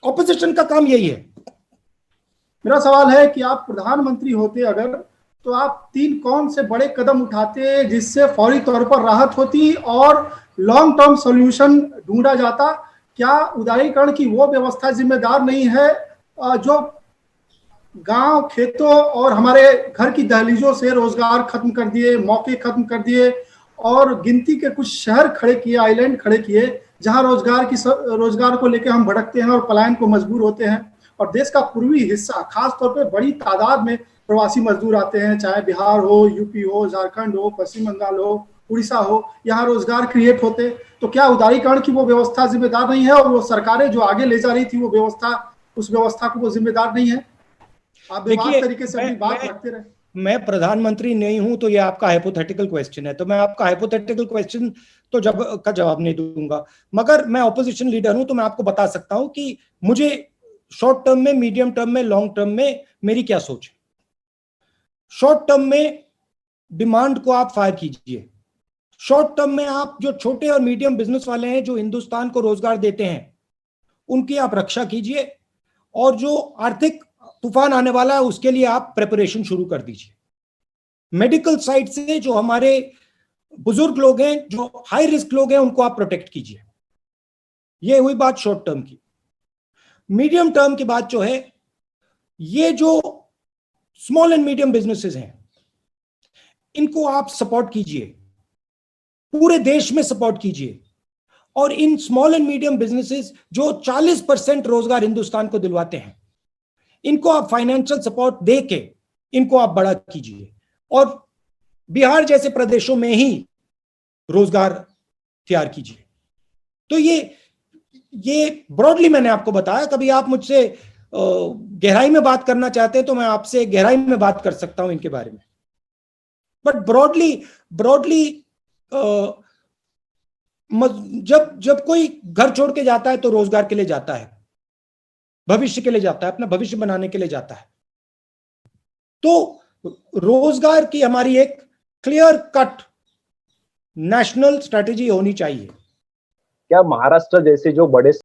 Opposition का काम यही है। मेरा सवाल है कि आप प्रधानमंत्री होते अगर, तो आप तीन कौन से बड़े कदम उठाते जिससे फौरी तौर पर राहत होती और लॉन्ग टर्म सॉल्यूशन ढूंढा जाता? क्या उदारीकरण की वो व्यवस्था जिम्मेदार नहीं है जो गांव खेतों और हमारे घर की दहलीजों से रोजगार खत्म कर दिए, मौके खत्म कर दिए और गिनती के कुछ शहर खड़े किए, आइलैंड खड़े किए, जहां रोजगार को लेकर हम भटकते हैं और पलायन को मजबूर होते हैं। और देश का पूर्वी हिस्सा खासतौर पर बड़ी तादाद में प्रवासी मजदूर आते हैं, चाहे बिहार हो, यूपी हो, झारखंड हो, पश्चिम बंगाल हो, उड़ीसा हो, यहाँ रोजगार क्रिएट होते। तो क्या उदारीकरण की वो व्यवस्था जिम्मेदार नहीं है, और वो सरकारें जो आगे ले जा रही थी वो व्यवस्था, उस व्यवस्था को वो जिम्मेदार नहीं है? आप बेबाक देखिए, तरीके से मैं अपनी बात मैं रखते रहे। मैं प्रधानमंत्री नहीं हूं, तो ये आपका हाइपोथेटिकल क्वेश्चन है, तो मैं आपका हाइपोथेटिकल क्वेश्चन तो जवाब नहीं दूंगा। मगर मैं ऑपोजिशन लीडर हूं, तो मैं आपको बता सकता हूं कि मुझे शॉर्ट टर्म में, मीडियम टर्म में, लॉन्ग टर्म में मेरी क्या सोच है। शॉर्ट टर्म में डिमांड को आप फायर कीजिए। शॉर्ट टर्म में आप जो छोटे और मीडियम बिजनेस वाले हैं, जो हिंदुस्तान को रोजगार देते हैं, उनकी आप रक्षा कीजिए। और जो आर्थिक तूफान आने वाला है, उसके लिए आप प्रिपरेशन शुरू कर दीजिए। मेडिकल साइड से जो हमारे बुजुर्ग लोग हैं, जो हाई रिस्क लोग हैं, उनको आप प्रोटेक्ट कीजिए। ये हुई बात शॉर्ट टर्म की। मीडियम टर्म की बात जो है, ये जो स्मॉल एंड मीडियम बिजनेसेस हैं, इनको आप सपोर्ट कीजिए, पूरे देश में सपोर्ट कीजिए। और in small and medium businesses जो 40% रोजगार हिंदुस्तान को दिलवाते हैं, इनको आप फाइनेंशियल सपोर्ट दे के इनको आप बड़ा कीजिए। और बिहार जैसे प्रदेशों में ही रोजगार तैयार कीजिए। तो ये ब्रॉडली मैंने आपको बताया। कभी आप मुझसे गहराई में बात करना चाहते हैं तो मैं आपसे गहराई में बात कर सकता हूं इनके बारे में। बट ब्रॉडली ब्रॉडली जब जब कोई घर छोड़ के जाता है तो रोजगार के लिए जाता है, भविष्य के लिए जाता है, अपना भविष्य बनाने के लिए जाता है। तो रोजगार की हमारी एक क्लियर कट नेशनल स्ट्रेटेजी होनी चाहिए। क्या महाराष्ट्र जैसे जो बड़े